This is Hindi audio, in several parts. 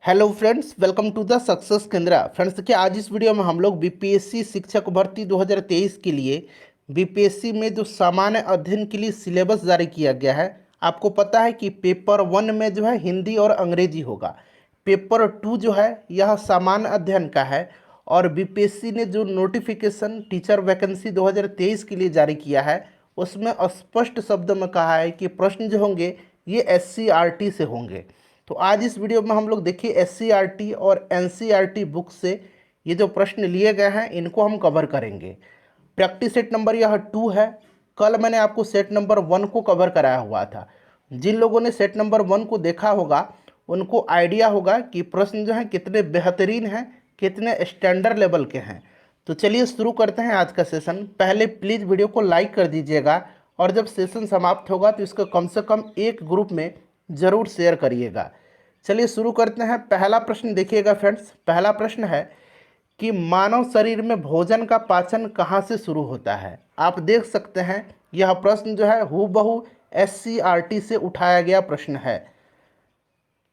Hello friends, welcome to the success Kendra. Friends देखिए, आज इस वीडियो में हम लोग बीपीएससी शिक्षक भर्ती 2023 के लिए बीपीएससी में जो सामान्य अध्ययन के लिए सिलेबस जारी किया गया है। आपको पता है कि पेपर 1 में जो है हिंदी और अंग्रेजी होगा। पेपर 2 जो है यह सामान्य अध्ययन का है। और बीपीएससी ने जो नोटिफिकेशन टीचर वैकेंसी 2023 के लिए जारी किया है उसमें स्पष्ट शब्द में कहा है कि प्रश्न जो होंगे ये एससीईआरटी से होंगे। तो आज इस वीडियो में हम लोग देखिए एससीईआरटी और एनसीईआरटी बुक से ये जो प्रश्न लिए गए हैं इनको हम कवर करेंगे। प्रैक्टिस सेट नंबर यह 2 है। कल मैंने आपको सेट नंबर 1 को कवर कराया हुआ था। जिन लोगों ने सेट नंबर 1 को देखा होगा उनको आइडिया होगा कि प्रश्न जो हैं कितने बेहतरीन हैं, कितने स्टैंडर्ड लेवल के हैं। तो चलिए शुरू करते हैं आज का सेशन। पहले प्लीज़ वीडियो को लाइक कर दीजिएगा और जब सेशन समाप्त होगा तो इसको कम से कम एक ग्रुप में ज़रूर शेयर करिएगा। चलिए शुरू करते हैं। पहला प्रश्न देखिएगा फ्रेंड्स। पहला प्रश्न है कि मानव शरीर में भोजन का पाचन कहाँ से शुरू होता है। आप देख सकते हैं यह प्रश्न जो है हूबहू एससीईआरटी से उठाया गया प्रश्न है।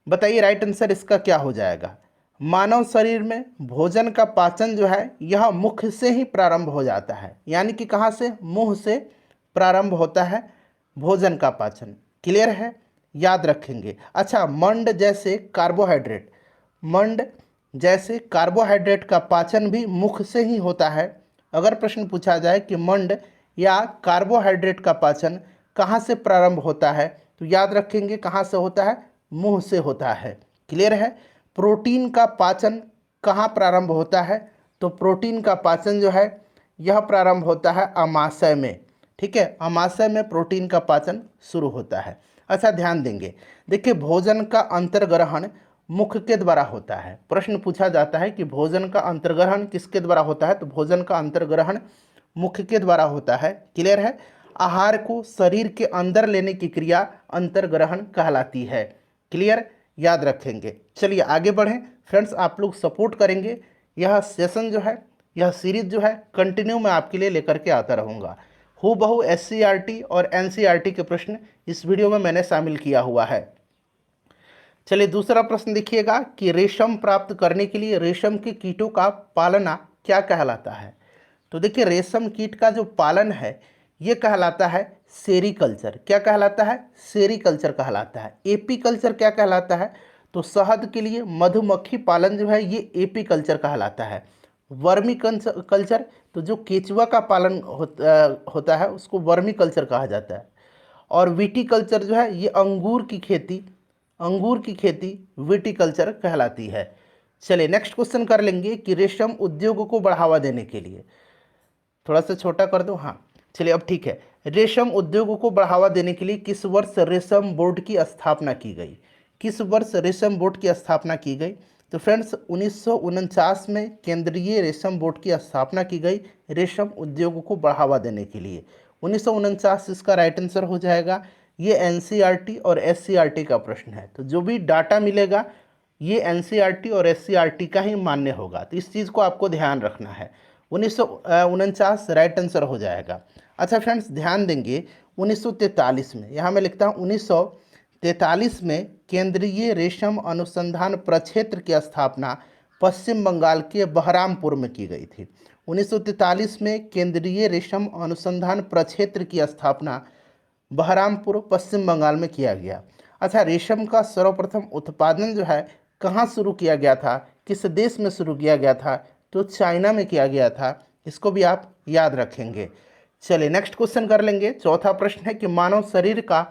बताइए राइट आंसर इसका क्या हो जाएगा। मानव शरीर में भोजन का पाचन जो है यह मुख से ही प्रारंभ हो जाता है, यानी कि कहाँ से, मुंह से प्रारंभ होता है भोजन का पाचन। क्लियर है, याद रखेंगे। अच्छा, मंड जैसे कार्बोहाइड्रेट का पाचन भी मुख से ही होता है। अगर प्रश्न पूछा जाए कि मंड या कार्बोहाइड्रेट का पाचन कहाँ से प्रारंभ होता है तो याद रखेंगे कहाँ से होता है, मुंह से होता है। क्लियर है। प्रोटीन का पाचन कहाँ प्रारंभ होता है तो प्रोटीन का पाचन जो है यह प्रारंभ होता है अमाशय में। ठीक है, अमाशय में प्रोटीन का पाचन शुरू होता है। अच्छा ध्यान देंगे, देखिए भोजन का अंतर्ग्रहण मुख के द्वारा होता है। प्रश्न पूछा जाता है कि भोजन का अंतर्ग्रहण किसके द्वारा होता है तो भोजन का अंतर्ग्रहण मुख के द्वारा होता है। क्लियर है। आहार को शरीर के अंदर लेने की क्रिया अंतर्ग्रहण कहलाती है। क्लियर, याद रखेंगे। चलिए आगे बढ़ें फ्रेंड्स, आप लोग सपोर्ट करेंगे। यह सेशन जो है, यह सीरीज जो है कंटिन्यू मैं आपके लिए लेकर के आता रहूँगा। हूबहू एससीईआरटी और एनसीईआरटी के प्रश्न इस वीडियो में मैंने शामिल किया हुआ है। चलिए दूसरा प्रश्न देखिएगा कि रेशम प्राप्त करने के लिए रेशम के कीटों का पालना क्या कहलाता है। तो देखिए रेशम कीट का जो पालन है ये कहलाता है सेरीकल्चर। क्या कहलाता है, सेरीकल्चर कहलाता है। एपीकल्चर क्या कहलाता है तो शहद के लिए मधुमक्खी पालन जो है ये एपीकल्चर कहलाता है। वर्मी कल्चर तो जो केचुआ का पालन होता है उसको वर्मी कल्चर कहा जाता है। और विटीकल्चर जो है ये अंगूर की खेती विटीकल्चर कहलाती है। चलिए नेक्स्ट क्वेश्चन कर लेंगे कि रेशम उद्योग को बढ़ावा देने के लिए, थोड़ा सा छोटा कर दो, हाँ चलिए अब ठीक है। रेशम उद्योग को बढ़ावा देने के लिए किस वर्ष रेशम बोर्ड की स्थापना की गई। किस वर्ष रेशम बोर्ड की स्थापना की गई तो फ्रेंड्स 1949 में केंद्रीय रेशम बोर्ड की स्थापना की गई रेशम उद्योग को बढ़ावा देने के लिए। 1949 इसका राइट आंसर हो जाएगा। ये एनसीईआरटी और एससीईआरटी का प्रश्न है तो जो भी डाटा मिलेगा ये एनसीईआरटी और एससीईआरटी का ही मान्य होगा। तो इस चीज़ को आपको ध्यान रखना है। 1949 राइट आंसर हो जाएगा। अच्छा फ्रेंड्स ध्यान देंगे 1943 में, यहाँ मैं लिखता हूँ 1943 में केंद्रीय रेशम अनुसंधान प्रक्षेत्र की स्थापना पश्चिम बंगाल के बहरामपुर में की गई थी। 1943 में केंद्रीय रेशम अनुसंधान प्रक्षेत्र की स्थापना बहरामपुर पश्चिम बंगाल में किया गया। अच्छा, रेशम का सर्वप्रथम उत्पादन जो है कहाँ शुरू किया गया था, किस देश में शुरू किया गया था तो चाइना में किया गया था। इसको भी आप याद रखेंगे। चलिए नेक्स्ट क्वेश्चन कर लेंगे। चौथा प्रश्न है कि मानव शरीर का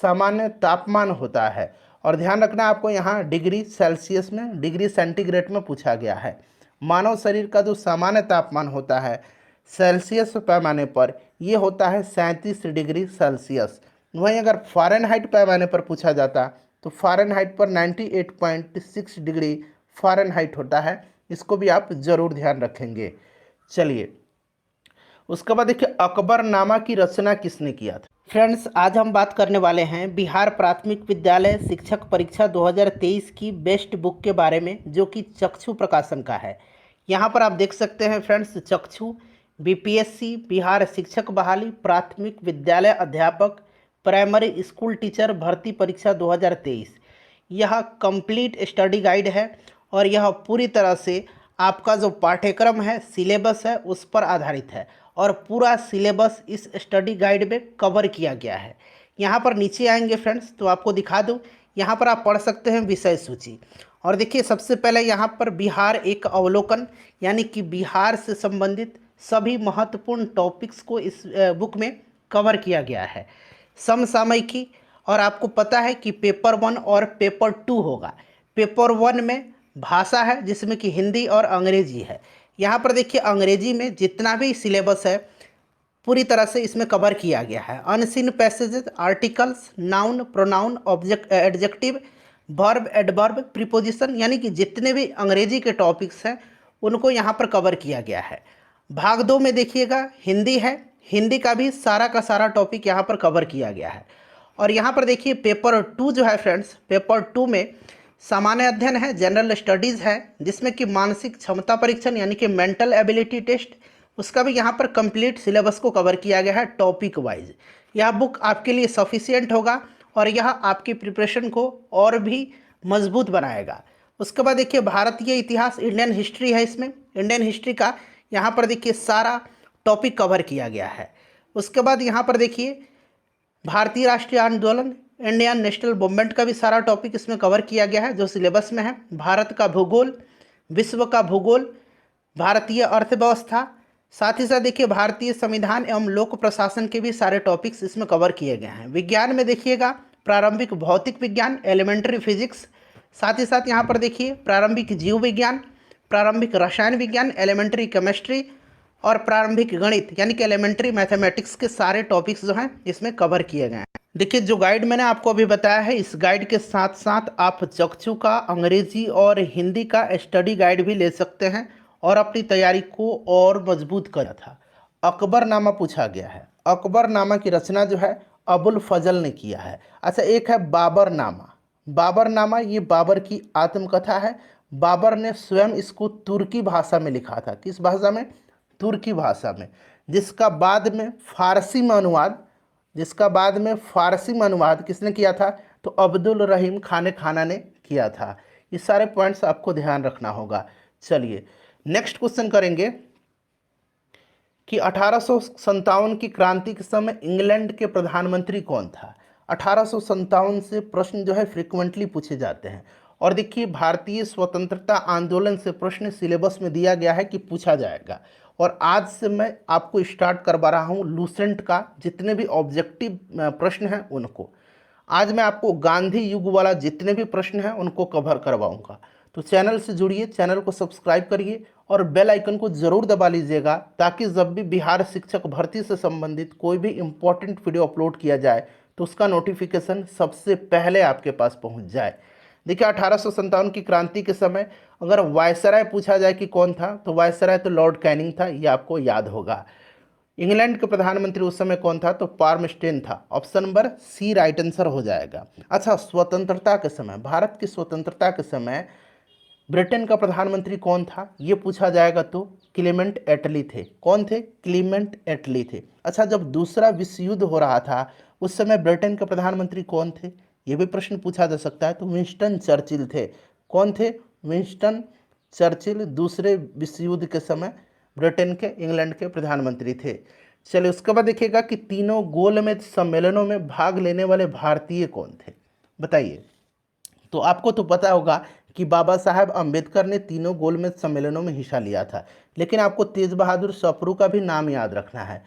सामान्य तापमान होता है, और ध्यान रखना आपको यहाँ डिग्री सेल्सियस में, डिग्री सेंटीग्रेड में पूछा गया है। मानव शरीर का जो सामान्य तापमान होता है सेल्सियस पैमाने पर ये होता है 37 डिग्री सेल्सियस। वहीं अगर फ़ारेनहाइट पैमाने पर पूछा जाता तो फ़ारेनहाइट पर 98.6 डिग्री फ़ारेनहाइट होता है। इसको भी आप ज़रूर ध्यान रखेंगे। चलिए उसके बाद देखिए अकबरनामा की रचना किसने किया था। फ्रेंड्स आज हम बात करने वाले हैं बिहार प्राथमिक विद्यालय शिक्षक परीक्षा 2023 की बेस्ट बुक के बारे में, जो कि चक्षु प्रकाशन का है। यहाँ पर आप देख सकते हैं फ्रेंड्स, चक्षु बीपीएससी बिहार शिक्षक बहाली प्राथमिक विद्यालय अध्यापक प्राइमरी स्कूल टीचर भर्ती परीक्षा 2023, यह कंप्लीट स्टडी गाइड है और यह पूरी तरह से आपका जो पाठ्यक्रम है, सिलेबस है, उस पर आधारित है और पूरा सिलेबस इस स्टडी गाइड में कवर किया गया है। यहाँ पर नीचे आएंगे फ्रेंड्स तो आपको दिखा दूँ, यहाँ पर आप पढ़ सकते हैं विषय सूची। और देखिए सबसे पहले यहाँ पर बिहार एक अवलोकन, यानी कि बिहार से संबंधित सभी महत्वपूर्ण टॉपिक्स को इस बुक में कवर किया गया है। समसामयिकी, और आपको पता है कि पेपर 1 और पेपर 2 होगा। पेपर 1 में भाषा है जिसमें कि हिंदी और अंग्रेजी है। यहाँ पर देखिए अंग्रेजी में जितना भी सिलेबस है पूरी तरह से इसमें कवर किया गया है। Unseen passages, articles, noun, pronoun, object, adjective, verb, adverb, preposition, यानी कि जितने भी अंग्रेजी के टॉपिक्स हैं उनको यहाँ पर कवर किया गया है। भाग 2 में देखिएगा हिंदी है, हिंदी का भी सारा का सारा टॉपिक यहाँ पर कवर किया गया है। और यहाँ पर देखिए पेपर 2 जो है फ्रेंड्स, पेपर 2 में सामान्य अध्ययन है, जनरल स्टडीज़ है, जिसमें कि मानसिक क्षमता परीक्षण यानी कि मेंटल एबिलिटी टेस्ट, उसका भी यहाँ पर कंप्लीट सिलेबस को कवर किया गया है टॉपिक वाइज। यह बुक आपके लिए सफिशिएंट होगा और यह आपकी प्रिपरेशन को और भी मजबूत बनाएगा। उसके बाद देखिए भारतीय इतिहास, इंडियन हिस्ट्री है, इसमें इंडियन हिस्ट्री का यहाँ पर देखिए सारा टॉपिक कवर किया गया है। उसके बाद यहाँ पर देखिए भारतीय राष्ट्रीय आंदोलन, इंडियन नेशनल मूवमेंट का भी सारा टॉपिक इसमें कवर किया गया है जो सिलेबस में है। भारत का भूगोल, विश्व का भूगोल, भारतीय अर्थव्यवस्था, साथ ही साथ देखिए भारतीय संविधान एवं लोक प्रशासन के भी सारे टॉपिक्स इसमें कवर किए गए हैं। विज्ञान में देखिएगा प्रारंभिक भौतिक विज्ञान, एलिमेंट्री फिजिक्स, साथ ही साथ यहाँ पर देखिए प्रारंभिक जीव विज्ञान, प्रारंभिक रसायन विज्ञान, एलिमेंट्री केमिस्ट्री और प्रारंभिक गणित यानी कि एलिमेंट्री मैथमेटिक्स के सारे टॉपिक्स जो हैं इसमें कवर किए गए हैं। देखिए जो गाइड मैंने आपको अभी बताया है, इस गाइड के साथ साथ आप चक्षु का, अंग्रेजी और हिंदी का स्टडी गाइड भी ले सकते हैं और अपनी तैयारी को और मजबूत करा था। अकबरनामा पूछा गया है। अकबरनामा की रचना जो है अबुल फजल ने किया है। अच्छा, एक है बाबरनामा। बाबरनामा ये बाबर की आत्मकथा है। बाबर ने स्वयं इसको तुर्की भाषा में लिखा था। किस भाषा में? तुर्की भाषा में, जिसका बाद में फारसी में अनुवाद किसने किया था? तो अब्दुल रहीम खाना ने किया था। ये सारे पॉइंट्स आपको ध्यान रखना होगा। चलिए नेक्स्ट क्वेश्चन करेंगे कि 1857 की क्रांति के समय इंग्लैंड के प्रधानमंत्री कौन था? 1857 से प्रश्न जो है फ्रिक्वेंटली पूछे जाते हैं। और देखिए भारतीय स्वतंत्रता आंदोलन से प्रश्न सिलेबस में दिया गया है कि पूछा जाएगा। और आज से मैं आपको स्टार्ट करवा रहा हूँ लूसेंट का जितने भी ऑब्जेक्टिव प्रश्न हैं उनको। आज मैं आपको गांधी युग वाला जितने भी प्रश्न हैं उनको कवर करवाऊंगा। तो चैनल से जुड़िए, चैनल को सब्सक्राइब करिए और बेल आइकन को ज़रूर दबा लीजिएगा ताकि जब भी बिहार शिक्षक भर्ती से संबंधित कोई भी इम्पोर्टेंट वीडियो अपलोड किया जाए तो उसका नोटिफिकेशन सबसे पहले आपके पास पहुंच जाए। देखिए 1857 की क्रांति के समय अगर वायसराय पूछा जाए कि कौन था तो वायसराय तो लॉर्ड कैनिंग था, ये आपको याद होगा। इंग्लैंड के प्रधानमंत्री उस समय कौन था? तो पार्मस्टेन था। Option number C right answer हो जाएगा। अच्छा, स्वतंत्रता के समय, भारत की स्वतंत्रता के समय ब्रिटेन का प्रधानमंत्री कौन था ये पूछा जाएगा तो क्लीमेंट एटली थे। कौन थे? क्लीमेंट एटली थे। अच्छा, जब दूसरा विश्व युद्ध हो रहा था उस समय ब्रिटेन के प्रधानमंत्री कौन थे ये भी प्रश्न पूछा जा सकता है। तो विंस्टन चर्चिल थे। कौन थे? विंस्टन चर्चिल दूसरे विश्व युद्ध के समय ब्रिटेन के, इंग्लैंड के प्रधानमंत्री थे। चलिए उसके बाद देखिएगा कि तीनों गोलमेज सम्मेलनों में भाग लेने वाले भारतीय कौन थे? बताइए। तो आपको तो पता होगा कि बाबा साहब अम्बेडकर ने तीनों गोलमेज सम्मेलनों में हिस्सा लिया था, लेकिन आपको तेज बहादुर सप्रू का भी नाम याद रखना है।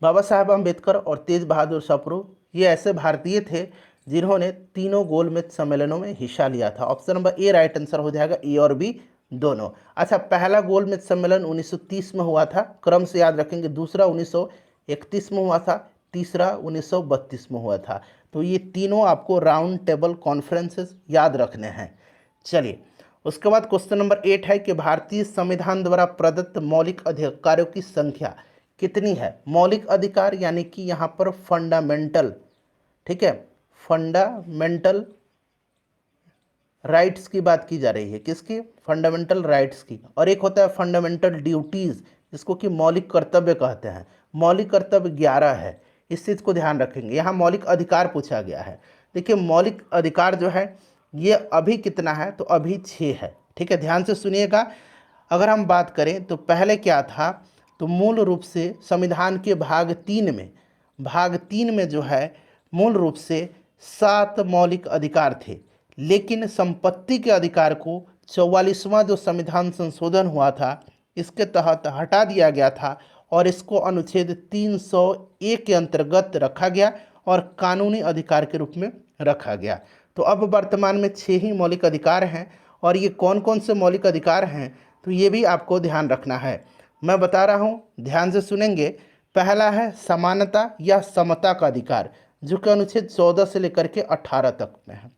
बाबा साहब अम्बेडकर और तेज बहादुर सप्रू ये ऐसे भारतीय थे जिन्होंने तीनों गोलमेज सम्मेलनों में हिस्सा लिया था। Option number A right answer हो जाएगा, ए और बी दोनों। अच्छा, पहला गोलमेज सम्मेलन 1930 में हुआ था, क्रम से याद रखेंगे। दूसरा 1931 में हुआ था, तीसरा 1932 में हुआ था। तो ये तीनों आपको राउंड टेबल कॉन्फ्रेंसेस याद रखने हैं। चलिए उसके बाद क्वेश्चन नंबर 8 है कि भारतीय संविधान द्वारा प्रदत्त मौलिक अधिकारों की संख्या कितनी है? मौलिक अधिकार यानी कि यहाँ पर फंडामेंटल, ठीक है, फंडामेंटल राइट्स की बात की जा रही है। किसकी? फंडामेंटल राइट्स की। और एक होता है फंडामेंटल ड्यूटीज़ जिसको कि मौलिक कर्तव्य कहते हैं। मौलिक कर्तव्य 11 है, इस चीज़ को ध्यान रखेंगे। यहाँ मौलिक अधिकार पूछा गया है। देखिए मौलिक अधिकार जो है ये अभी कितना है, तो अभी 6 है। ठीक है, ध्यान से सुनिएगा। अगर हम बात करें तो पहले क्या था, तो मूल रूप से संविधान के भाग 3 में जो है मूल रूप से 7 मौलिक अधिकार थे, लेकिन संपत्ति के अधिकार को 44वां जो संविधान संशोधन हुआ था इसके तहत हटा दिया गया था और इसको अनुच्छेद 301 के अंतर्गत रखा गया और कानूनी अधिकार के रूप में रखा गया। तो अब वर्तमान में 6 ही मौलिक अधिकार हैं, और ये कौन कौन से मौलिक अधिकार हैं तो ये भी आपको ध्यान रखना है। मैं बता रहा हूँ, ध्यान से सुनेंगे। पहला है समानता या समता का अधिकार, जो कि अनुच्छेद 14 से लेकर के 18 तक में है।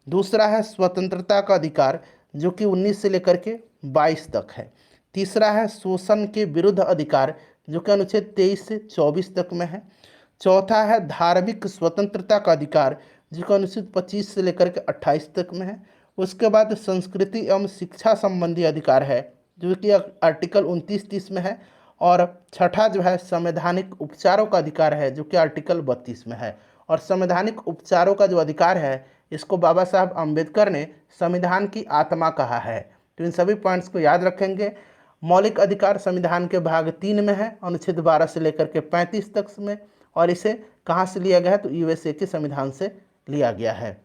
दूसरा है स्वतंत्रता का अधिकार, जो कि 19 से लेकर के 22 तक है। तीसरा है शोषण के विरुद्ध अधिकार, जो कि अनुच्छेद 23 से 24 तक में है। चौथा है धार्मिक स्वतंत्रता का अधिकार, जो कि अनुच्छेद 25 से लेकर के 28 तक में है। उसके बाद संस्कृति एवं शिक्षा संबंधी अधिकार है, जो कि आर्टिकल 29-30 में है। और छठा जो है संवैधानिक उपचारों का अधिकार है, जो कि आर्टिकल 32 में है। और संवैधानिक उपचारों का जो अधिकार है, इसको बाबा साहब अम्बेडकर ने संविधान की आत्मा कहा है। तो इन सभी पॉइंट्स को याद रखेंगे। मौलिक अधिकार संविधान के भाग 3 में है, अनुच्छेद 12 से लेकर के 35 तक में, और इसे कहाँ से लिया गया है, तो यूएसए के संविधान से लिया गया है।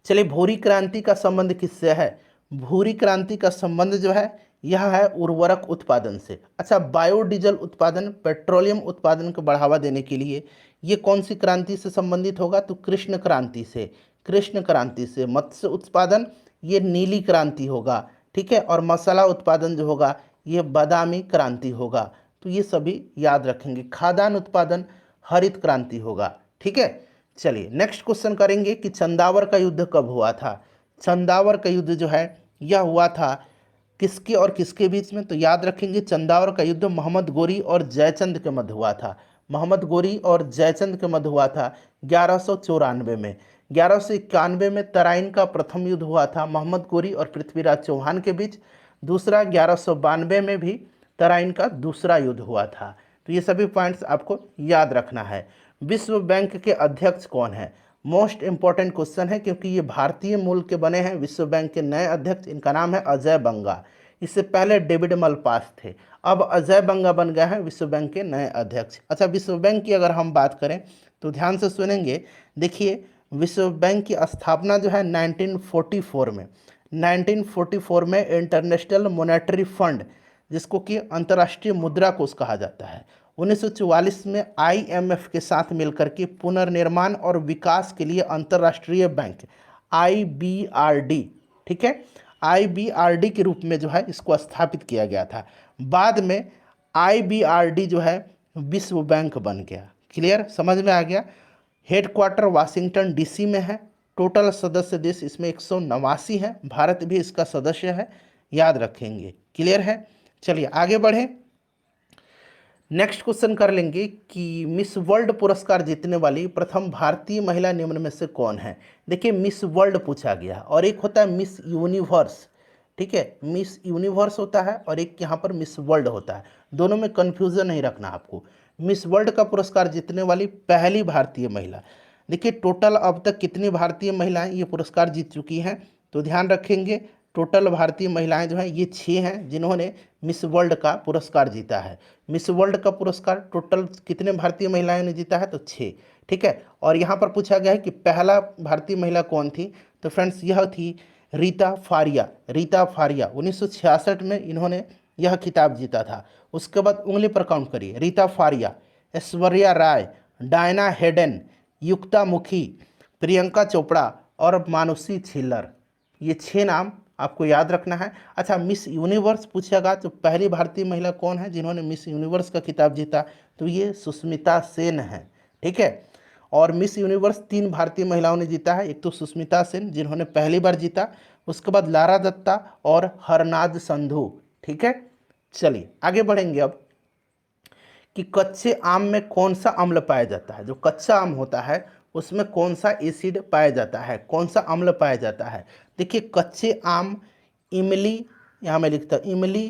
चलिए, भूरी क्रांति का संबंध किससे है? भूरी क्रांति का संबंध जो है यह है उर्वरक उत्पादन से। अच्छा, बायोडीजल उत्पादन, पेट्रोलियम उत्पादन को बढ़ावा देने के लिए ये कौन सी क्रांति से संबंधित होगा, तो कृष्ण क्रांति से। कृष्ण क्रांति से मत्स्य उत्पादन ये नीली क्रांति होगा। ठीक है, और मसाला उत्पादन जो होगा ये बादामी क्रांति होगा। तो ये सभी याद रखेंगे। खाद्यान्न उत्पादन हरित क्रांति होगा। ठीक है, चलिए नेक्स्ट क्वेश्चन करेंगे कि चंदावर का युद्ध कब हुआ था। चंदावर का युद्ध जो है यह हुआ था किसके और किसके बीच में, तो याद रखेंगे चंदावर का युद्ध मोहम्मद गोरी और जयचंद के मध्य हुआ था। मोहम्मद गोरी और जयचंद के मध्य हुआ था 1194 में। 1191 में तराइन का प्रथम युद्ध हुआ था मोहम्मद गोरी और पृथ्वीराज चौहान के बीच। दूसरा 1192 में भी तराइन का दूसरा युद्ध हुआ था। तो ये सभी पॉइंट्स आपको याद रखना है। विश्व बैंक के अध्यक्ष कौन है? मोस्ट इंपॉर्टेंट क्वेश्चन है, क्योंकि ये भारतीय मूल के बने हैं विश्व बैंक के नए अध्यक्ष। इनका नाम है अजय बंगा। इससे पहले डेविड मलपास थे, अब अजय बंगा बन गए हैं विश्व बैंक के नए अध्यक्ष। अच्छा, विश्व बैंक की अगर हम बात करें तो ध्यान से सुनेंगे। देखिए, विश्व बैंक की स्थापना जो है 1944 में। 1944 में इंटरनेशनल मॉनेटरी फंड, जिसको कि अंतर्राष्ट्रीय मुद्रा कोष कहा जाता है, 1944 में आईएमएफ के साथ मिलकर के पुनर्निर्माण और विकास के लिए अंतर्राष्ट्रीय बैंक आईबीआरडी, ठीक है, आईबीआरडी के रूप में जो है इसको स्थापित किया गया था। बाद में आईबीआरडी जो है विश्व बैंक बन गया। क्लियर, समझ में आ गया। हेडक्वार्टर वाशिंगटन डीसी में है। टोटल सदस्य देश इसमें 189 है। भारत भी इसका सदस्य है, याद रखेंगे। क्लियर है, चलिए आगे बढ़ें। नेक्स्ट क्वेश्चन कर लेंगे कि मिस वर्ल्ड पुरस्कार जीतने वाली प्रथम भारतीय महिला निम्न में से कौन है। देखिए, मिस वर्ल्ड पूछा गया और एक होता है मिस यूनिवर्स। ठीक है, मिस यूनिवर्स होता है और एक यहाँ पर मिस वर्ल्ड होता है। दोनों में कन्फ्यूजन नहीं रखना आपको। मिस वर्ल्ड का पुरस्कार जीतने वाली पहली भारतीय महिला। देखिए, टोटल अब तक कितनी भारतीय महिलाएं ये पुरस्कार जीत चुकी हैं, तो ध्यान रखेंगे टोटल भारतीय महिलाएं जो हैं ये 6 हैं जिन्होंने मिस वर्ल्ड का पुरस्कार जीता है। मिस वर्ल्ड का पुरस्कार टोटल कितने भारतीय महिलाएं ने जीता है, तो 6। ठीक है, और यहाँ पर पूछा गया है कि पहला भारतीय महिला कौन थी, तो फ्रेंड्स यह थी रीता फारिया। रीता फारिया 1966 में इन्होंने यह खिताब जीता था। उसके बाद उंगली पर काउंट करिए। रीता फारिया, ऐश्वर्या राय, डायना हेडन, युक्ता मुखी, प्रियंका चोपड़ा और मानुषी छिल्लर। ये 6 नाम आपको याद रखना है। अच्छा, मिस यूनिवर्स पूछेगा तो पहली भारतीय महिला कौन है जिन्होंने मिस यूनिवर्स का खिताब जीता, तो ये सुष्मिता सेन है। ठीक है, और मिस यूनिवर्स 3 भारतीय महिलाओं ने जीता है। एक तो सुष्मिता सेन जिन्होंने पहली बार जीता, उसके बाद लारा दत्ता और हरनाज संधू। ठीक है, चलिए आगे बढ़ेंगे अब कि कच्चे आम में कौन सा अम्ल पाया जाता है। जो कच्चा आम होता है उसमें कौन सा एसिड पाया जाता है, कौन सा अम्ल पाया जाता है। देखिए, कच्चे आम, इमली, यहाँ मैं लिखता हूँ इमली,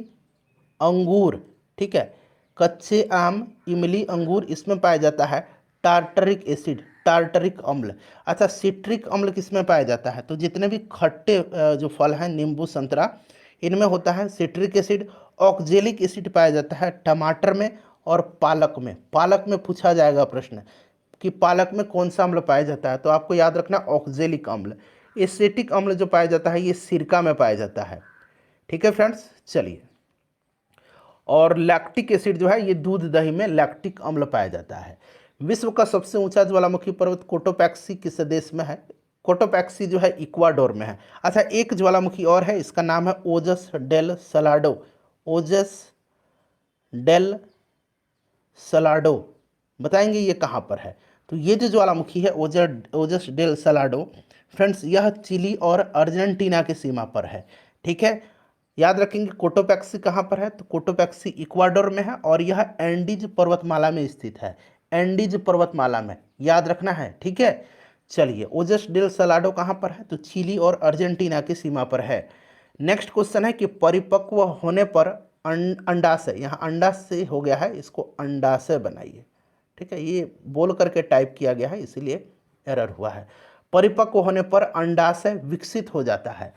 अंगूर। ठीक है, कच्चे आम, इमली, अंगूर, इसमें पाया जाता है टार्टरिक एसिड। टार्टरिक अम्ल। अच्छा, सिट्रिक अम्ल किसमें पाया जाता है? तो जितने भी खट्टे जो फल हैं, नींबू, संतरा, इनमें होता है सिट्रिक एसिड। ऑक्जेलिक एसिड पाया जाता है टमाटर में और पालक में। पालक में पूछा जाएगा प्रश्न कि पालक में कौन सा अम्ल पाया जाता है, तो आपको याद रखना ऑक्जेलिक अम्ल। एसिटिक अम्ल जो पाया जाता है ये सिरका में पाया जाता है। ठीक है फ्रेंड्स, चलिए। और लैक्टिक एसिड जो है ये दूध दही में लैक्टिक अम्ल पाया जाता है। विश्व का सबसे ऊंचा ज्वालामुखी पर्वत कोटोपैक्सी किस देश में है? कोटोपैक्सी जो है इक्वाडोर में है। अच्छा, एक ज्वालामुखी और है, इसका नाम है ओजस डेल सलाडो। ओजस डेल सलाडो, बताएंगे ये कहाँ पर है? तो ये जो ज्वालामुखी है ओजस डेल सलाडो, फ्रेंड्स यह चिली और अर्जेंटीना की सीमा पर है। ठीक है, याद रखेंगे कोटोपैक्सी कहाँ पर है? तो कोटोपैक्सी इक्वाडोर में है और यह एंडीज पर्वतमाला में स्थित है। एंडीज पर्वतमाला में, याद रखना है। ठीक है, चलिए, ओजस डेल सलाडो कहाँ पर है? तो चिली और अर्जेंटीना की सीमा पर है। नेक्स्ट क्वेश्चन है कि परिपक्व होने पर अंडाशय, यहाँ अंडाशय हो गया है, इसको अंडाशय बनाइए। ठीक है, ये बोल करके टाइप किया गया है इसीलिए एरर हुआ है। परिपक्व होने पर अंडाशय विकसित हो जाता है।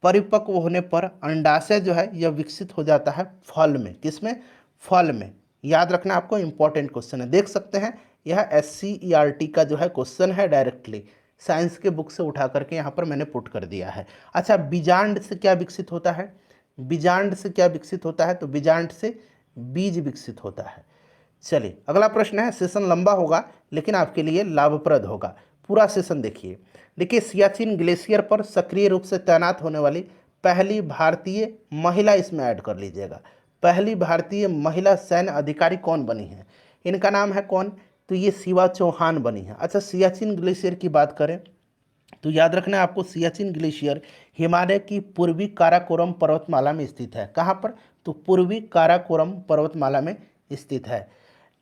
परिपक्व होने पर अंडाशय जो है यह विकसित हो जाता है फल में। किसमें? फल में। याद रखना, आपको इंपॉर्टेंट क्वेश्चन है, देख सकते हैं यह SCERT का जो है क्वेश्चन है, डायरेक्टली साइंस के बुक से उठा करके यहाँ पर मैंने पुट कर दिया है। अच्छा, बीजांड से क्या विकसित होता है? बीजांड से क्या विकसित होता है? तो बीजांड से बीज विकसित होता है। चलिए, अगला प्रश्न है, सेशन लंबा होगा लेकिन आपके लिए लाभप्रद होगा, पूरा सेशन देखिए। देखिए, सियाचिन ग्लेशियर पर सक्रिय रूप से तैनात होने वाली पहली भारतीय महिला, इसमें ऐड कर लीजिएगा, पहली भारतीय महिला सैन्य अधिकारी कौन बनी है? इनका नाम है कौन? तो ये शिवा चौहान बनी है। अच्छा, सियाचिन ग्लेशियर की बात करें तो याद रखना है आपको, सियाचिन ग्लेशियर हिमालय की पूर्वी काराकोरम पर्वतमाला में स्थित है। कहाँ पर? तो पूर्वी काराकोरम पर्वतमाला में स्थित है।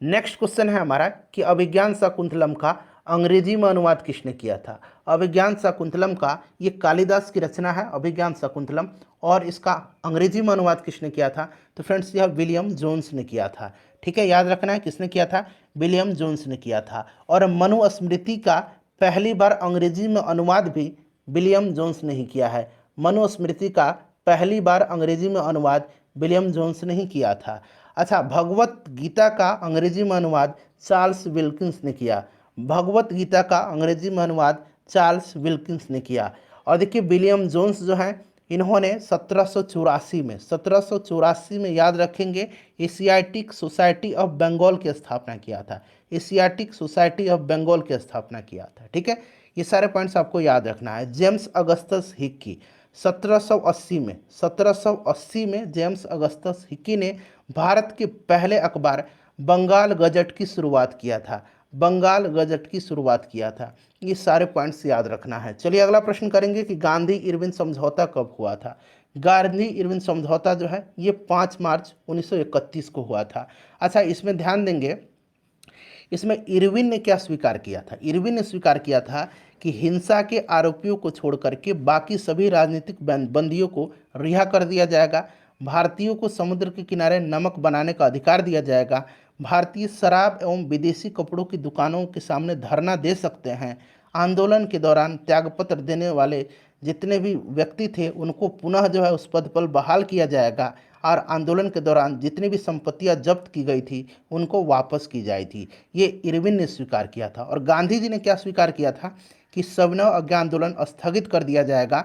नेक्स्ट क्वेश्चन है हमारा कि अभिज्ञान शाकुंतलम का अंग्रेजी में अनुवाद किसने किया था? अभिज्ञान शाकुंतलम का, ये कालिदास की रचना है अभिज्ञान शाकुंतलम, और इसका अंग्रेजी में अनुवाद किसने किया था? तो फ्रेंड्स यह विलियम जोन्स ने किया था। ठीक है, याद रखना है किसने किया था? विलियम जोन्स ने किया था। और मनुस्मृति का पहली बार अंग्रेजी में अनुवाद भी विलियम जोन्स ने ही किया है। मनुस्मृति का पहली बार अंग्रेजी में अनुवाद विलियम जोन्स ने ही किया था। अच्छा, भगवत गीता का अंग्रेजी में अनुवाद चार्ल्स विल्किंस ने किया। भगवत गीता का अंग्रेजी में अनुवाद चार्ल्स विल्किंस ने किया। और देखिए, विलियम जोन्स जो हैं, इन्होंने 1784 में, याद रखेंगे, एशियाटिक सोसाइटी ऑफ बंगाल की स्थापना किया था। एशियाटिक सोसाइटी ऑफ बंगाल की स्थापना किया था। ठीक है, ये सारे पॉइंट्स आपको याद रखना है। जेम्स अगस्टस हिक्की 1780 में जेम्स अगस्टस हिक्की ने भारत के पहले अखबार बंगाल गजट की शुरुआत किया था। बंगाल गजट की शुरुआत किया था। ये सारे पॉइंट्स याद रखना है। चलिए, अगला प्रश्न करेंगे कि गांधी इरविन समझौता कब हुआ था? गांधी इरविन समझौता जो है ये 5 मार्च 1931 को हुआ था। अच्छा, इसमें ध्यान देंगे, इसमें इरविन ने क्या स्वीकार किया था? इरविन ने स्वीकार किया था कि हिंसा के आरोपियों को छोड़ करके बाकी सभी राजनीतिक बंदियों को रिहा कर दिया जाएगा। भारतीयों को समुद्र के किनारे नमक बनाने का अधिकार दिया जाएगा। भारतीय शराब एवं विदेशी कपड़ों की दुकानों के सामने धरना दे सकते हैं। आंदोलन के दौरान त्यागपत्र देने वाले जितने भी व्यक्ति थे उनको पुनः जो है उस पद पर बहाल किया जाएगा। और आंदोलन के दौरान जितनी भी संपत्तियां जब्त की गई थी उनको वापस की जाई थी। ये इरविन ने स्वीकार किया था। और गांधी जी ने क्या स्वीकार किया था? कि सविनय अज्ञा आंदोलन स्थगित कर दिया जाएगा।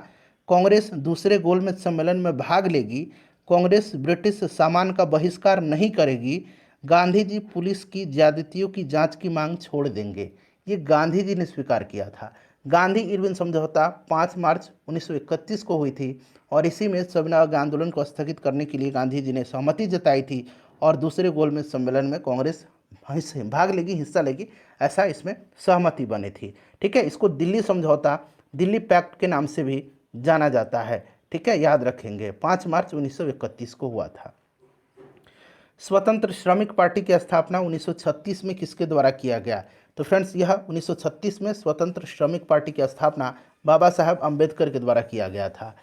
कांग्रेस दूसरे गोलमेज सम्मेलन में भाग लेगी। कांग्रेस ब्रिटिश सामान का बहिष्कार नहीं करेगी। गांधी जी पुलिस की ज्यादतियों की जांच की मांग छोड़ देंगे। ये गांधी जी ने स्वीकार किया था। गांधी इरविन समझौता 5 मार्च 1931 को हुई थी और इसी में सविनय अज्ञा आंदोलन को स्थगित करने के लिए गांधी जी ने सहमति जताई थी और दूसरे गोलमेज सम्मेलन में कांग्रेस भाग लेगी, हिस्सा लेगी, ऐसा इसमें सहमति बनी थी। ठीक है, इसको दिल्ली समझौता, दिल्ली पैक्ट के नाम से भी जाना जाता है। ठीक है, याद रखेंगे, 5 मार्च 1931 को हुआ था। स्वतंत्र श्रमिक पार्टी की स्थापना 1936 में किसके द्वारा किया गया? तो फ्रेंड्स यह 1936 में स्वतंत्र श्रमिक पार्टी की स्थापना बाबा साहब अम्बेडकर के द्वारा किया गया था।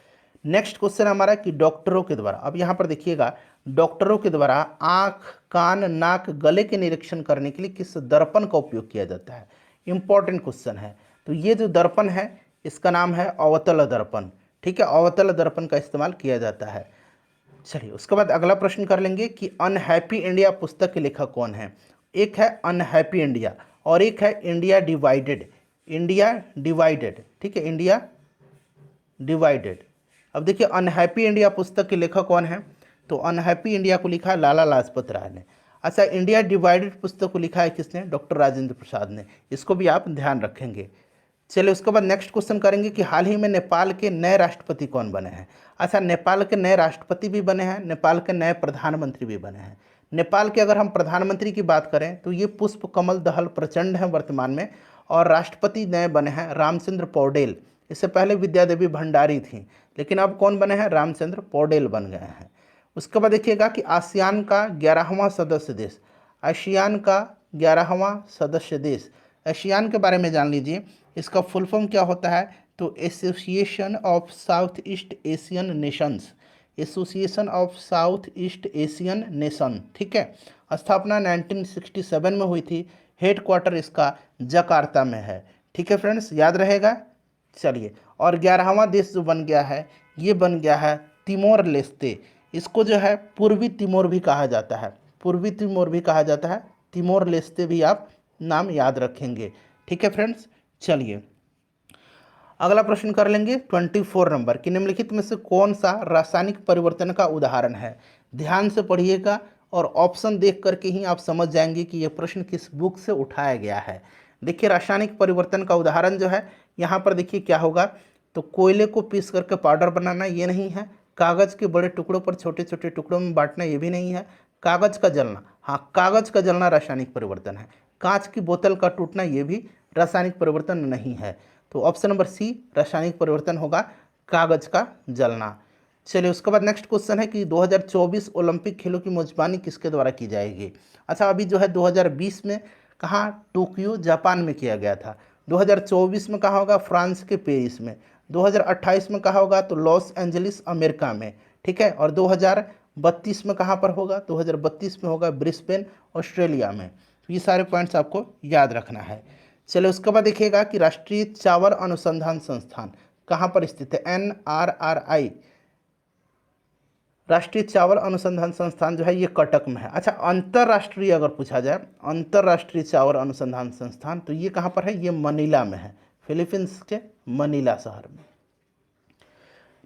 नेक्स्ट क्वेश्चन हमारा कि डॉक्टरों के द्वारा, अब यहाँ पर देखिएगा, डॉक्टरों के द्वारा आँख, कान, नाक, गले के निरीक्षण करने के लिए किस दर्पण का उपयोग किया जाता है? इंपॉर्टेंट क्वेश्चन है। तो ये जो दर्पण है इसका नाम है अवतल दर्पण, ठीक है, अवतल दर्पण का इस्तेमाल किया जाता है। चलिए उसके बाद अगला प्रश्न कर लेंगे कि अनहैप्पी इंडिया पुस्तक के लेखक कौन है। एक है अनहैप्पी इंडिया और एक है इंडिया डिवाइडेड, इंडिया डिवाइडेड, ठीक है, इंडिया डिवाइडेड। अब देखिए अनहैप्पी इंडिया पुस्तक के लेखक कौन है, तो अनहैप्पी इंडिया को लिखा है लाला लाजपत राय ने। अच्छा, इंडिया डिवाइडेड पुस्तक को लिखा है किसने, डॉक्टर राजेंद्र प्रसाद ने। इसको भी आप ध्यान रखेंगे। चलिए उसके बाद नेक्स्ट क्वेश्चन करेंगे कि हाल ही में नेपाल के नए राष्ट्रपति कौन बने हैं। अच्छा, नेपाल के नए राष्ट्रपति भी बने हैं, नेपाल के नए प्रधानमंत्री भी बने हैं। नेपाल के अगर हम प्रधानमंत्री की बात करें तो ये पुष्प कमल दहल प्रचंड हैं वर्तमान में, और राष्ट्रपति नए बने हैं रामचंद्र पौडेल। इससे पहले विद्यादेवी भंडारी थी, लेकिन अब कौन बने हैं, रामचंद्र पौडेल बन गए हैं। उसके बाद देखिएगा कि आसियान का 11वां सदस्य देश, आसियान का 11वां सदस्य देश, आसियान के बारे में जान लीजिए। इसका फुल फॉर्म क्या होता है, तो association of south east Asian Nations, association of south east Asian nation, ठीक है। स्थापना 1967 में हुई थी। हेडक्वार्टर इसका जकार्ता में है, ठीक है फ्रेंड्स, याद रहेगा। चलिए, और 11वां देश जो बन गया है ये बन गया है तिमोर लेस्ते। इसको जो है पूर्वी तिमोर भी कहा जाता है, पूर्वी तिमोर भी कहा जाता है, तिमोर लेस्ते भी आप नाम याद रखेंगे, ठीक है फ्रेंड्स। चलिए अगला प्रश्न कर लेंगे 24 नंबर कि निम्नलिखित में से कौन सा रासायनिक परिवर्तन का उदाहरण है। ध्यान से पढ़िएगा और ऑप्शन देख करके ही आप समझ जाएंगे कि यह प्रश्न किस बुक से उठाया गया है। देखिए रासायनिक परिवर्तन का उदाहरण जो है यहाँ पर देखिए क्या होगा, तो कोयले को पीस करके पाउडर बनाना ये नहीं है, कागज़ के बड़े टुकड़ों पर छोटे छोटे टुकड़ों में बांटना ये भी नहीं है, कागज़ का जलना, हाँ कागज़ का जलना रासायनिक परिवर्तन है, कांच की बोतल का टूटना ये भी रासायनिक परिवर्तन नहीं है। तो ऑप्शन नंबर सी रासायनिक परिवर्तन होगा कागज का जलना। चलिए उसके बाद नेक्स्ट क्वेश्चन है कि 2024 ओलंपिक खेलों की मेजबानी किसके द्वारा की जाएगी। अच्छा, अभी जो है 2020 में कहाँ, टोक्यो जापान में किया गया था। 2024 में कहाँ होगा, फ्रांस के पेरिस में। 2028 में कहाँ होगा, तो लॉस एंजलिस अमेरिका में, ठीक है। और 2032 में कहाँ पर होगा, 2032 में होगा ब्रिस्बेन ऑस्ट्रेलिया में। तो ये सारे पॉइंट्स आपको याद रखना है। चलिए उसके बाद देखिएगा कि राष्ट्रीय चावल अनुसंधान संस्थान कहाँ पर स्थित है, NRRI, राष्ट्रीय चावल अनुसंधान संस्थान जो है ये कटक में है। अच्छा, अंतर्राष्ट्रीय अगर पूछा जाए, अंतर्राष्ट्रीय चावल अनुसंधान संस्थान तो ये कहाँ पर है, ये मनीला में है, फिलीपींस के मनीला शहर में।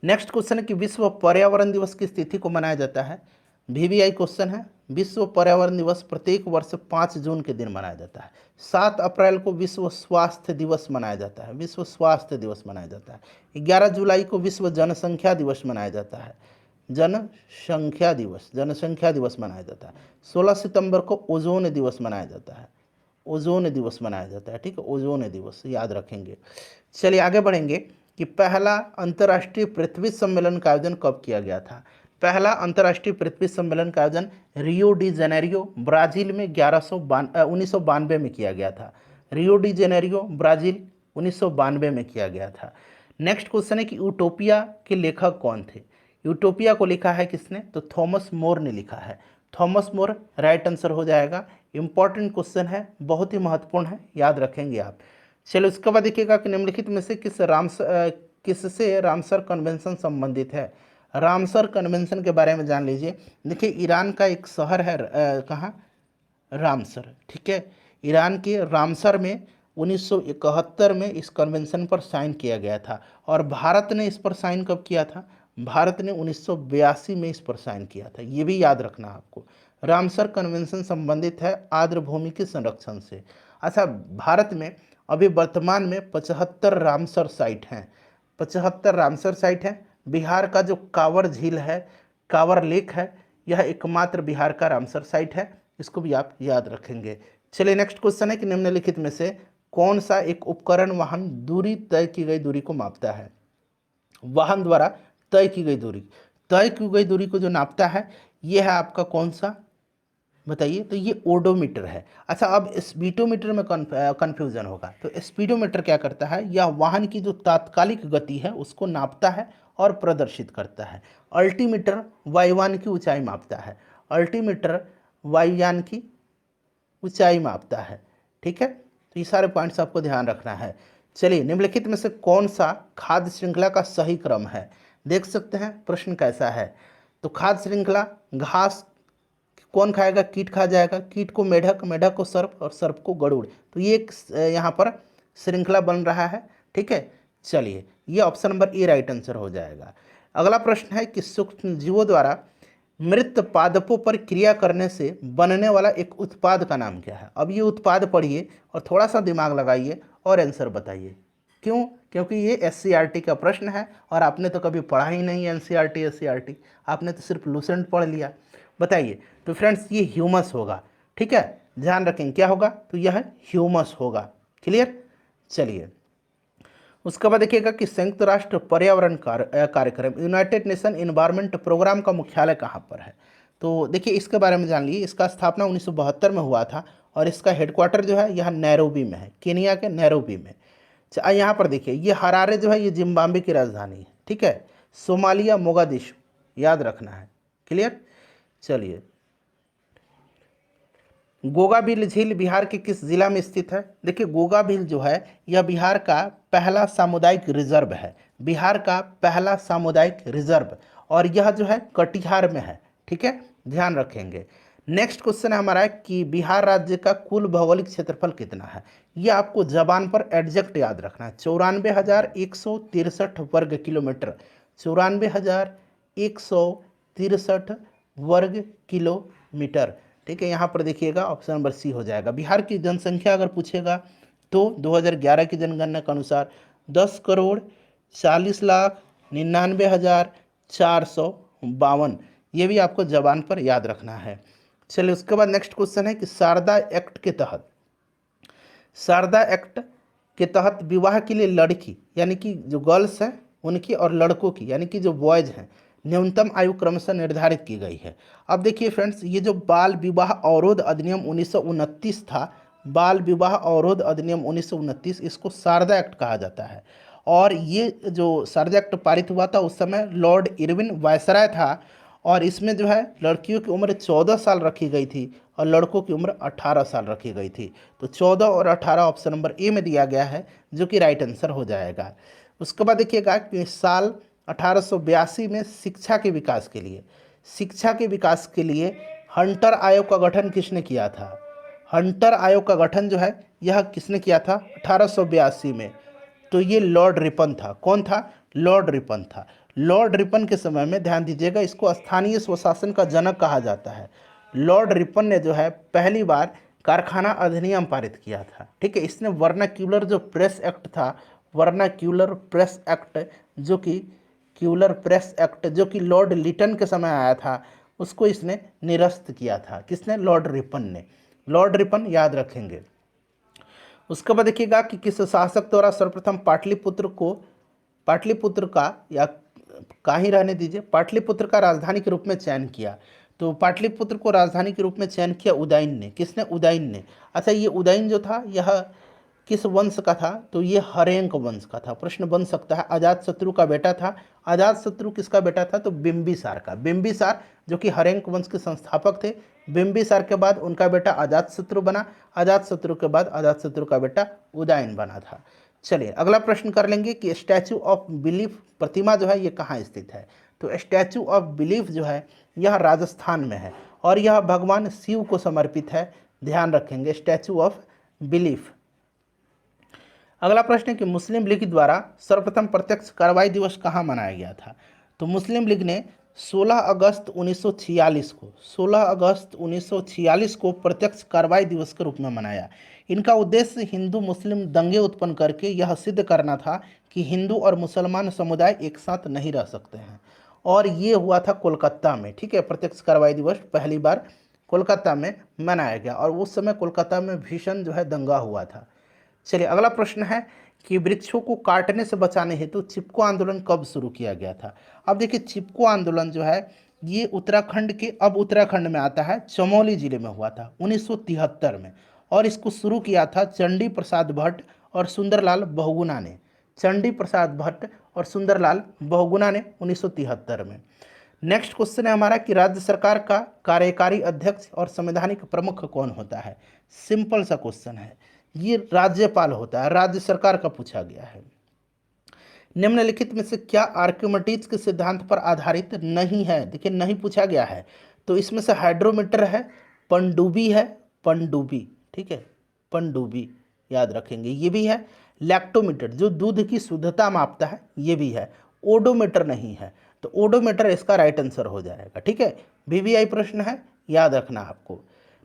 नेक्स्ट क्वेश्चन है कि विश्व पर्यावरण दिवस किस तिथि को मनाया जाता है। VVI क्वेश्चन है। विश्व पर्यावरण दिवस प्रत्येक वर्ष 5 जून के दिन मनाया जाता है। 7 अप्रैल को विश्व स्वास्थ्य दिवस मनाया जाता है, विश्व स्वास्थ्य दिवस मनाया जाता है। 11 जुलाई को विश्व जनसंख्या दिवस मनाया जाता है, जनसंख्या दिवस, जनसंख्या दिवस मनाया जाता है। 16 सितंबर को ओजोन दिवस मनाया जाता है, ओजोन दिवस मनाया जाता है, ठीक है, ओजोन दिवस याद रखेंगे। चलिए आगे बढ़ेंगे कि पहला अंतर्राष्ट्रीय पृथ्वी सम्मेलन का आयोजन कब किया गया था। पहला अंतर्राष्ट्रीय पृथ्वी सम्मेलन का आयोजन रियो डी जेनेरियो ब्राजील में 1992 में किया गया था। रियो डी जेनेरियो ब्राजील 1992 में किया गया था। नेक्स्ट क्वेश्चन है कि यूटोपिया के लेखक कौन थे। यूटोपिया को लिखा है किसने, तो थॉमस मोर ने लिखा है, थॉमस मोर राइट आंसर हो जाएगा। इंपॉर्टेंट क्वेश्चन है, बहुत ही महत्वपूर्ण है, याद रखेंगे आप। चलिए उसके बाद देखिएगा कि निम्नलिखित में से किससे रामसर कन्वेंशन संबंधित है। रामसर कन्वेंशन के बारे में जान लीजिए। देखिए ईरान का एक शहर है कहाँ, रामसर, ठीक है। ईरान के रामसर में 1971 में इस कन्वेंशन पर साइन किया गया था। और भारत ने इस पर साइन कब किया था, भारत ने 1982 में इस पर साइन किया था, ये भी याद रखना आपको। रामसर कन्वेंशन संबंधित है आर्द्र भूमि के संरक्षण से। अच्छा, भारत में अभी वर्तमान में 75 रामसर साइट हैं, 75 रामसर साइट हैं। बिहार का जो कांवर झील है, कांवर लेक है, यह एकमात्र बिहार का रामसर साइट है, इसको भी आप याद रखेंगे। चलिए नेक्स्ट क्वेश्चन है कि निम्नलिखित में से कौन सा एक उपकरण वाहन दूरी तय की गई दूरी को मापता है। वाहन द्वारा तय की गई दूरी, तय की गई दूरी को जो नापता है यह है आपका कौन सा, बताइए, तो ये ओडोमीटर है। अच्छा, अब स्पीडोमीटर में कन्फ्यूजन होगा। तो स्पीडोमीटर क्या करता है, यह वाहन की जो तात्कालिक गति है उसको नापता है और प्रदर्शित करता है। अल्टीमीटर वायुयान की ऊंचाई मापता है, अल्टीमीटर वायुयान की ऊंचाई मापता है, ठीक है। तो ये सारे पॉइंट्स आपको ध्यान रखना है। चलिए, निम्नलिखित में से कौन सा खाद्य श्रृंखला का सही क्रम है? देख सकते हैं प्रश्न कैसा है। तो खाद्य श्रृंखला, घास कौन खाएगा? कीट खा जाएगा, कीट को मेढक, मेढक को सर्प और सर्प को गरुड़। तो ये एक यहाँ पर श्रृंखला बन रहा है। ठीक है, चलिए ये option number A right answer हो जाएगा। अगला प्रश्न है कि सूक्ष्म जीवों द्वारा मृत पादपों पर क्रिया करने से बनने वाला एक उत्पाद का नाम क्या है? अब ये उत्पाद पढ़िए और थोड़ा सा दिमाग लगाइए और आंसर बताइए। क्यों? क्योंकि ये एससीईआरटी का प्रश्न है और आपने तो कभी पढ़ा ही नहीं एनसीईआरटी एससीईआरटी, आपने तो सिर्फ लूसेंट पढ़ लिया। बताइए। तो फ्रेंड्स ये ह्यूमस होगा। ठीक है, ध्यान रखें क्या होगा? तो यह ह्यूमस होगा। क्लियर? चलिए, उसके बाद देखिएगा कि संयुक्त राष्ट्र पर्यावरण कार्यक्रम यूनाइटेड नेशन एनवायरनमेंट प्रोग्राम का मुख्यालय कहाँ पर है? तो देखिए इसके बारे में जान लीजिए। इसका स्थापना 1972 में हुआ था और इसका हेडक्वार्टर जो है यह नैरोबी में है, केनिया के नैरोबी में। यहाँ पर देखिए ये हरारे जो है ये जिम्बाब्वे की राजधानी है। ठीक है, सोमालिया मोगादिशु, याद रखना है। क्लियर? चलिए, गोगाबिल झील बिहार के किस जिला में स्थित है? देखिए गोगाबिल जो है यह बिहार का पहला सामुदायिक रिजर्व है, बिहार का पहला सामुदायिक रिजर्व, और यह जो है कटिहार में है। ठीक है, ध्यान रखेंगे। नेक्स्ट क्वेश्चन है हमारा कि बिहार राज्य का कुल भौगोलिक क्षेत्रफल कितना है? यह आपको जबान पर एग्जैक्ट याद रखना है। 94,163 वर्ग किलोमीटर, 94,163 वर्ग किलोमीटर। ठीक है, यहाँ पर देखिएगा ऑप्शन नंबर सी हो जाएगा। बिहार की जनसंख्या अगर पूछेगा तो 2011 की जनगणना के अनुसार 10,40,99,452, ये भी आपको जबान पर याद रखना है। चलिए, उसके बाद नेक्स्ट क्वेश्चन है कि शारदा एक्ट के तहत, शारदा एक्ट के तहत विवाह के लिए लड़की यानी कि जो गर्ल्स हैं उनकी और लड़कों की यानी कि जो बॉयज़ हैं न्यूनतम आयु क्रमशः निर्धारित की गई है। अब देखिए फ्रेंड्स, ये जो बाल विवाह अवरोध अधिनियम 1929 था, बाल विवाह अवरोध अधिनियम 1929, इसको शारदा एक्ट कहा जाता है। और ये जो शारदा एक्ट पारित हुआ था उस समय लॉर्ड इरविन वायसराय था, और इसमें जो है लड़कियों की उम्र 14 साल रखी गई थी और लड़कों की उम्र 18 साल रखी गई थी। तो 14 और 18 ऑप्शन नंबर ए में दिया गया है, जो कि राइट आंसर हो जाएगा। उसके बाद देखिएगा कि साल 1882 में शिक्षा के विकास के लिए, शिक्षा के विकास के लिए हंटर आयोग का गठन किसने किया था? हंटर आयोग का गठन जो है यह किसने किया था 1882 में? तो ये लॉर्ड रिपन था। कौन था? लॉर्ड रिपन था। लॉर्ड रिपन के समय में, ध्यान दीजिएगा, इसको स्थानीय स्वशासन का जनक कहा जाता है। लॉर्ड रिपन ने जो है पहली बार कारखाना अधिनियम पारित किया था। ठीक है, इसने वर्नाक्यूलर जो प्रेस एक्ट था, वर्नाक्यूलर प्रेस एक्ट, जो कि क्यूलर प्रेस एक्ट जो कि लॉर्ड लिटन के समय आया था, उसको इसने निरस्त किया था। किसने? लॉर्ड रिपन ने। लॉर्ड रिपन याद रखेंगे। उसके बाद देखिएगा कि किस शासक द्वारा सर्वप्रथम पाटलिपुत्र का, या का ही रहने दीजिए, पाटलिपुत्र का राजधानी के रूप में चयन किया? तो पाटलिपुत्र को राजधानी के रूप में चयन किया उदयन ने। किसने? उदयन ने। अच्छा, ये उदयन जो था यह किस वंश का था? तो ये हरेंक वंश का था। प्रश्न बन सकता है, अजातशत्रु का बेटा था। अजातशत्रु किसका बेटा था? तो बिंबिसार का। बिंबिसार जो कि हरेंक वंश के संस्थापक थे। बिंबिसार के बाद उनका बेटा अजातशत्रु बना, अजातशत्रु के बाद अजातशत्रु का बेटा उदयन बना था। चलिए, अगला प्रश्न कर लेंगे कि स्टैचू ऑफ बिलीफ प्रतिमा जो है ये कहाँ स्थित है? तो स्टैचू ऑफ बिलीफ जो है यह राजस्थान में है और यह भगवान शिव को समर्पित है। ध्यान रखेंगे, स्टैचू ऑफ बिलीफ। अगला प्रश्न है कि मुस्लिम लीग द्वारा सर्वप्रथम प्रत्यक्ष कार्रवाई दिवस कहाँ मनाया गया था? तो मुस्लिम लीग ने 16 अगस्त 1946 को, 16 अगस्त 1946 को प्रत्यक्ष कार्रवाई दिवस के रूप में मनाया। इनका उद्देश्य हिंदू मुस्लिम दंगे उत्पन्न करके यह सिद्ध करना था कि हिंदू और मुसलमान समुदाय एक साथ नहीं रह सकते हैं, और ये हुआ था कोलकाता में। ठीक है, प्रत्यक्ष कार्रवाई दिवस पहली बार कोलकाता में मनाया गया और उस समय कोलकाता में भीषण जो है दंगा हुआ था। चलिए, अगला प्रश्न है कि वृक्षों को काटने से बचाने हेतु चिपको आंदोलन कब शुरू किया गया था? अब देखिए, चिपको आंदोलन जो है ये उत्तराखंड के, अब उत्तराखंड में आता है, चमोली जिले में हुआ था 1973 में, और इसको शुरू किया था चंडी प्रसाद भट्ट और सुंदरलाल बहुगुणा ने। चंडी प्रसाद भट्ट और सुंदरलाल बहुगुणा ने 1973 में। नेक्स्ट क्वेश्चन है हमारा कि राज्य सरकार का कार्यकारी अध्यक्ष और संवैधानिक प्रमुख कौन होता है? सिंपल सा क्वेश्चन है, ये राज्यपाल होता है, राज्य सरकार का पूछा गया है। निम्नलिखित में से क्या आर्किमिडीज के सिद्धांत पर आधारित नहीं है? देखिए नहीं पूछा गया है, तो इसमें से हाइड्रोमीटर है, पनडुब्बी है, पनडुब्बी, ठीक है, पनडुब्बी याद रखेंगे, ये भी है। लैक्टोमीटर जो दूध की शुद्धता मापता है, ये भी है। ओडोमीटर नहीं है, तो ओडोमीटर इसका राइट आंसर हो जाएगा, ठीक है। वीवीआई प्रश्न है, याद रखना आपको।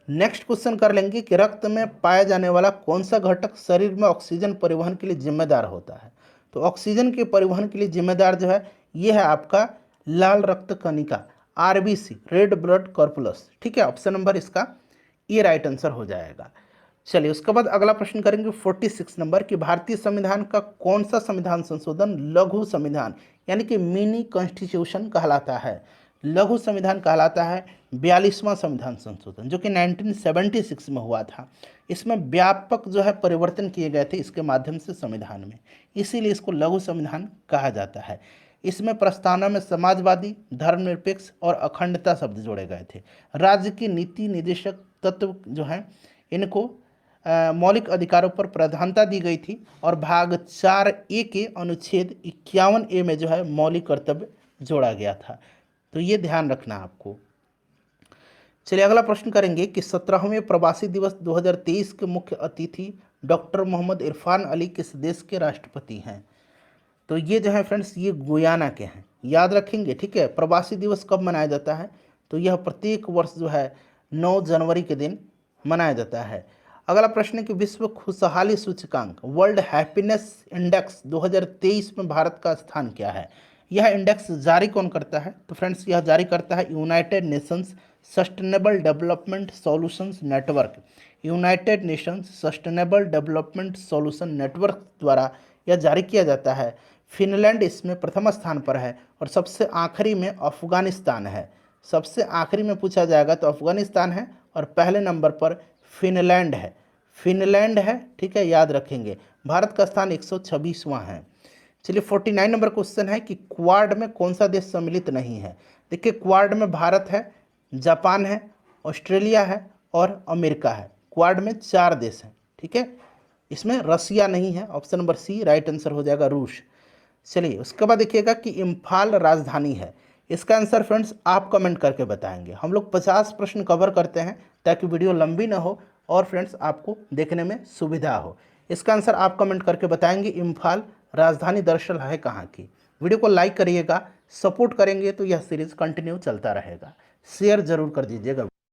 नेक्स्ट क्वेश्चन कर लेंगे कि रक्त में पाया जाने वाला कौन सा घटक शरीर में ऑक्सीजन परिवहन के लिए जिम्मेदार होता है? तो ऑक्सीजन के परिवहन के लिए जिम्मेदार जो है, ये है आपका लाल रक्त कणिका, आरबीसी, रेड ब्लड कॉर्पुलस, ठीक है। ऑप्शन नंबर इसका ये राइट आंसर हो जाएगा। चलिए उसके बाद अगला प्रश्न करेंगे 46 नंबर कि भारतीय संविधान का कौन सा संविधान संशोधन लघु संविधान यानी कि मिनी कॉन्स्टिट्यूशन कहलाता है? लघु संविधान कहलाता है 42वां संविधान संशोधन, जो कि 1976 में हुआ था। इसमें व्यापक जो है परिवर्तन किए गए थे इसके माध्यम से संविधान में, इसीलिए इसको लघु संविधान कहा जाता है। इसमें प्रस्तावना में समाजवादी, धर्मनिरपेक्ष और अखंडता शब्द जोड़े गए थे। राज्य की नीति निर्देशक तत्व जो हैं इनको मौलिक अधिकारों पर प्रधानता दी गई थी, और भाग 4A के अनुच्छेद 51A में जो है मौलिक कर्तव्य जोड़ा गया था। तो ये ध्यान रखना आपको। चलिए अगला प्रश्न करेंगे कि 17वें प्रवासी दिवस 2023 के मुख्य अतिथि डॉक्टर मोहम्मद इरफान अली किस देश के राष्ट्रपति हैं? तो ये जो है फ्रेंड्स ये गुयाना के हैं, याद रखेंगे, ठीक है। प्रवासी दिवस कब मनाया जाता है? तो यह प्रत्येक वर्ष जो है 9 जनवरी के दिन मनाया जाता है। अगला प्रश्न है कि विश्व खुशहाली सूचकांक वर्ल्ड हैप्पीनेस इंडेक्स 2023 में भारत का स्थान क्या है? यह इंडेक्स जारी कौन करता है? तो फ्रेंड्स यह जारी करता है United Nations sustainable development solutions network. United Nations sustainable development solution network द्वारा यह जारी किया जाता है। फिनलैंड इसमें प्रथम स्थान पर है, और सबसे आखिरी में अफगानिस्तान है। सबसे आखिरी में पूछा जाएगा तो अफगानिस्तान है, और पहले नंबर पर फिनलैंड है। फिनलैंड है, ठीक है, याद रखेंगे। भारत का स्थान 126वां है। चलिए 49 नंबर क्वेश्चन है कि क्वाड में कौन सा देश सम्मिलित नहीं है? देखिए क्वाड में भारत है, जापान है, ऑस्ट्रेलिया है और अमेरिका है। क्वाड में 4 देश हैं, ठीक है। इसमें रसिया नहीं है, option number C right answer हो जाएगा, रूस। चलिए उसके बाद देखिएगा कि इम्फाल राजधानी है। इसका आंसर फ्रेंड्स आप कमेंट करके बताएंगे। हम लोग 50 प्रश्न कवर करते हैं ताकि वीडियो लंबी ना हो और फ्रेंड्स आपको देखने में सुविधा हो। इसका आंसर आप कमेंट करके बताएंगे इम्फाल राजधानी दरअसल है कहाँ की। वीडियो को लाइक करिएगा, सपोर्ट करेंगे तो यह सीरीज़ कंटिन्यू चलता रहेगा। शेयर जरूर कर दीजिएगा।